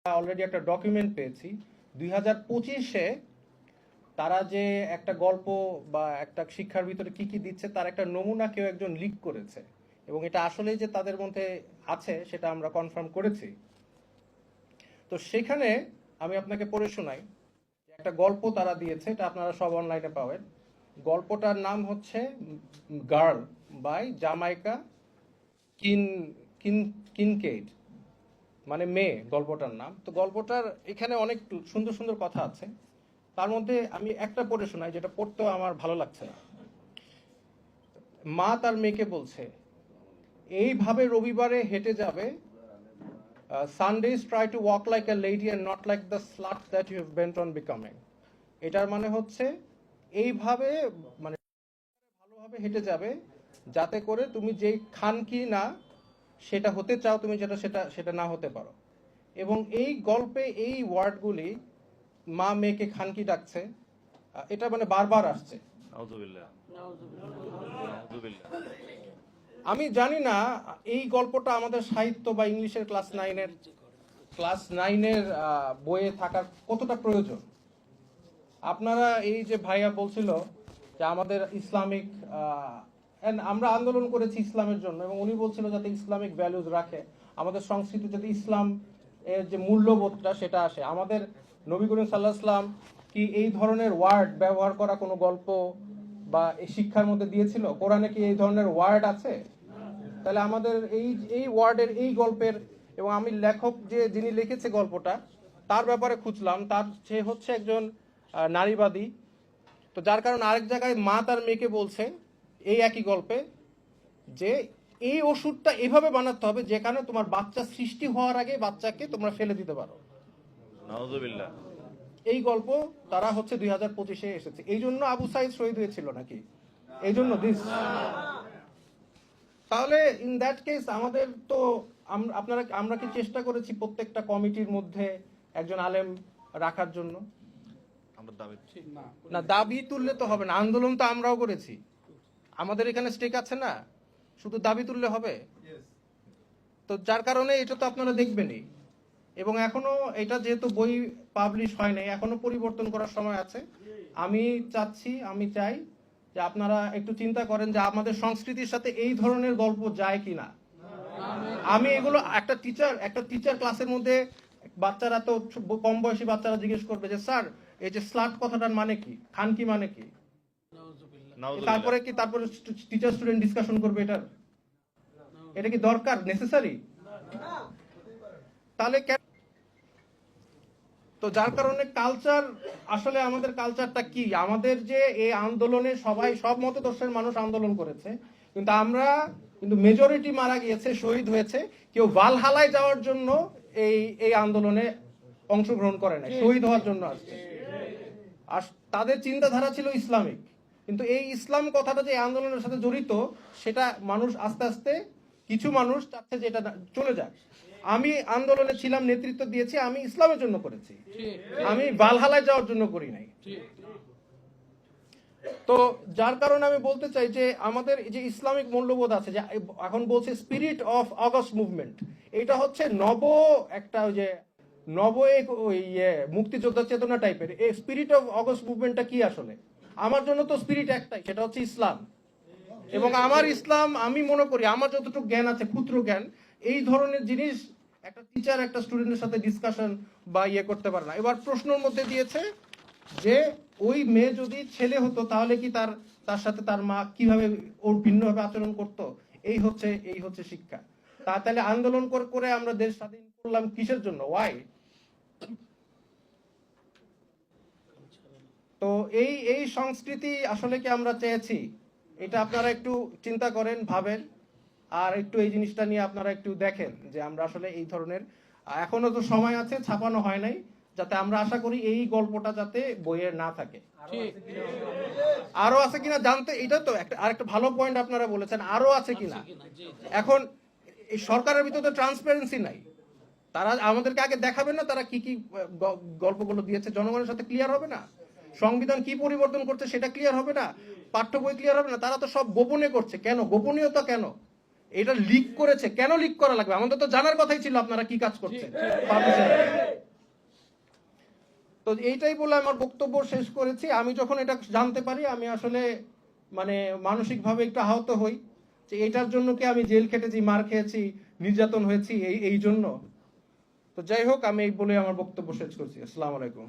Already একটা document পেয়েছি 2025-এ তারা যে একটা গল্প বা একটা শিক্ষার ভিতরে কি কি দিচ্ছে তার একটা নমুনা কেউ একজন লিক করেছে, এবং এটা আসলেই যে তাদের মধ্যে আছে সেটা আমরা কনফার্ম করেছি। তো সেখানে আমি আপনাকে পড়ে শোনাই। একটা গল্প তারা দিয়েছে, এটা আপনারা সব অনলাইনে পাবেন। গল্পটার নাম হচ্ছে গার্ল বাই জামাইকা কিন কিন কিনকেইড, মানে মেয়ে গল্পটার নাম। তো গল্পটার এখানে অনেক সুন্দর সুন্দর কথা আছে, তার মধ্যে আমি একটা পড়ে শোনাই যেটা পড়তেও আমার ভালো লাগছে না। মা তার মেয়েকে বলছে, এইভাবে রবিবারে হেঁটে যাবে, Sundays try to walk like a lady and not like the slut that you have bent on becoming. এটার মানে হচ্ছে এইভাবে, মানে ভালোভাবে হেঁটে যাবে যাতে করে তুমি যেই খান কি না সেটা হতে চাও, তুমি যেটা সেটা সেটা না হতে পারো। এবং এই গল্পে এই ওয়ার্ডগুলি, মা মেয়েকে খানকি ডাকছে, এটা মানে বারবার আসছে। আমি জানি না এই গল্পটা আমাদের সাহিত্য বা ইংলিশের ক্লাস নাইনের বইয়ে থাকার কতটা প্রয়োজন। আপনারা এই যে ভাইয়া বলছিল যে আমাদের ইসলামিক, আমরা আন্দোলন করেছি ইসলামের জন্য, এবং উনি বলছিল যাতে ইসলামিক ভ্যালুজ রাখে, আমাদের সংস্কৃতি যাতে ইসলাম এর যে মূল্যবোধটা সেটা আসে। আমাদের নবী করিম সাল্লাল্লাহু আলাইহি ওয়াসাল্লাম কি এই ধরনের ওয়ার্ড ব্যবহার করা কোনো গল্প বা এই শিক্ষার মধ্যে দিয়েছিল? কোরআনে কি এই ধরনের ওয়ার্ড আছে? তাহলে আমাদের এই ওয়ার্ডের এই গল্পের, এবং আমি লেখক যিনি লিখেছে গল্পটা তার ব্যাপারে খুঁজলাম, সে হচ্ছে একজন নারীবাদী। তো যার কারণে আরেক জায়গায় মা তার মেয়েকে বলছে এই একই গল্পে যে এই ওষুধটা এভাবে বানাতে হবে যেখানে তোমার বাচ্চা সৃষ্টি হওয়ার আগে বাচ্চাকে তোমরা ফেলে দিতে পারো। নাউযুবিল্লাহ। এই গল্প তারা হচ্ছে 2025-এ এসেছে। এই জন্য আবু সাইদ শহীদ হয়েছিল নাকি? এই জন্য তাহলে ইন দ্যাট কেস আমাদের তো আমরা কি চেষ্টা করেছি প্রত্যেকটা কমিটির মধ্যে একজন আলেম রাখার জন্য? না, দাবি তুললে তো হবে না, আন্দোলন তো আমরাও করেছি, আমাদের এখানে স্টেক আছে না, শুধু দাবি তুললে হবে? তো যার কারণে এটা তো আপনারা দেখবেনই, এবং এখনো এটা যেহেতু বই পাবলিশ হয় নাই, এখনো পরিবর্তন করার সময় আছে। আমি চাই যে আপনারা একটু চিন্তা করেন যে আমাদের সংস্কৃতির সাথে এই ধরনের গল্প যায় কিনা। আমি এগুলো একটা টিচার ক্লাসের মধ্যে, বাচ্চারা তো কম বয়সী বাচ্চারা জিজ্ঞেস করবে যে স্যার এই যে স্লাট কথাটার মানে কি, খান কি মানে কি, তারপরে টিচার স্টুডেন্ট ডিসকাশন করবে এটা কি দরকার, নেসেসারি? তাহলে তো যার কারণে কালচার, আসলে আমাদের কালচারটা কি, আমাদের যে এই আন্দোলনে সব মতদর্শের মানুষ আন্দোলন করেছে, কিন্তু মেজরিটি মারা গিয়েছে, শহীদ হয়েছে, কেউ ভালহালায় যাওয়ার জন্য এই আন্দোলনে অংশগ্রহণ করে নাই, শহীদ হওয়ার জন্য আসছে। আর তাদের চিন্তাধারা ছিল ইসলামিক, কিন্তু এই ইসলাম কথাটা যে আন্দোলনের সাথে জড়িত সেটা মানুষ আস্তে আস্তে, কিছু মানুষ চাচ্ছে যে এটা চলে যাক। আমি আন্দোলনে ছিলাম, নেতৃত্ব দিয়েছি, আমি ইসলামের জন্য করেছি, আমি ভালহালায় যাওয়ার জন্য করি নাই। তো যার কারণে আমি বলতে চাই যে আমাদের যে ইসলামিক মূল্যবোধ আছে, যে এখন বলছে স্পিরিট অফ অগস্ট মুভমেন্ট, এটা হচ্ছে মুক্তিযোদ্ধা চেতনা টাইপের। এই স্পিরিট অফ অগস্ট মুভমেন্টটা কি আসলে? আমার জন্য তো স্পিরিট একটাই, সেটা হচ্ছে ইসলাম। এবং আমার ইসলাম, আমি মনে করি আমার যতটুকু জ্ঞান আছে, ক্ষুদ্র জ্ঞান, এই ধরনের জিনিস একটা টিচার একটা স্টুডেন্টের সাথে ডিসকাশন বা করতে পারে না। এবার প্রশ্নের মধ্যে দিয়েছে যে ওই মেয়ে যদি ছেলে হতো তাহলে কি তার সাথে তার মা কিভাবে ওর ভিন্নভাবে আচরণ করতো। এই হচ্ছে শিক্ষা। তাহলে আন্দোলন করে আমরা দেশ স্বাধীন করলাম কিসের জন্য? ওয়াই? তো এই সংস্কৃতি আসলে কি আমরা চেয়েছি? এটা আপনারা একটু চিন্তা করেন, ভাবেন, আর একটু এই জিনিসটা নিয়ে আপনারা একটু দেখেন যে আমরা আসলে এই ধরনের, এখনো তো সময় আছে, ছাপানো হয় নাই, যাতে আমরা আশা করি এই গল্পটা যাতে বইয়ে না থাকে। আরো আছে কিনা জানতে, এটা তো আরেকটা ভালো পয়েন্ট আপনারা বলেছেন, আরো আছে কিনা। এখন এই সরকারের ভিতরে তো ট্রান্সপারেন্সি নাই, তারা আমাদেরকে আগে দেখাবেন না তারা কি কি গল্পগুলো দিয়েছে, জনগণের সাথে ক্লিয়ার হবে না? সংবিধান কি পরিবর্তন করছে সেটা ক্লিয়ার হবে না? পাঠ্য বই ক্লিয়ার হবে না? তারা তো সব গোপনে করছে। কেন গোপনীয়তা? কেন এটা লিক করেছে? কেন লিক করা লাগবে? আমাদের তো জানার কথাই ছিল আপনারা কি কাজ করছেন। তো এইটাই বলে আমার বক্তব্য শেষ করেছি। আমি যখন এটা জানতে পারি আমি আসলে মানে মানসিকভাবে একটু আহত হই যে এটার জন্য কি আমি জেল খেটেছি, মার খেয়েছি, নির্যাতন হয়েছি এই জন্য। তো যাই হোক, আমি এই বলে আমার বক্তব্য শেষ করছি। আসসালামু আলাইকুম।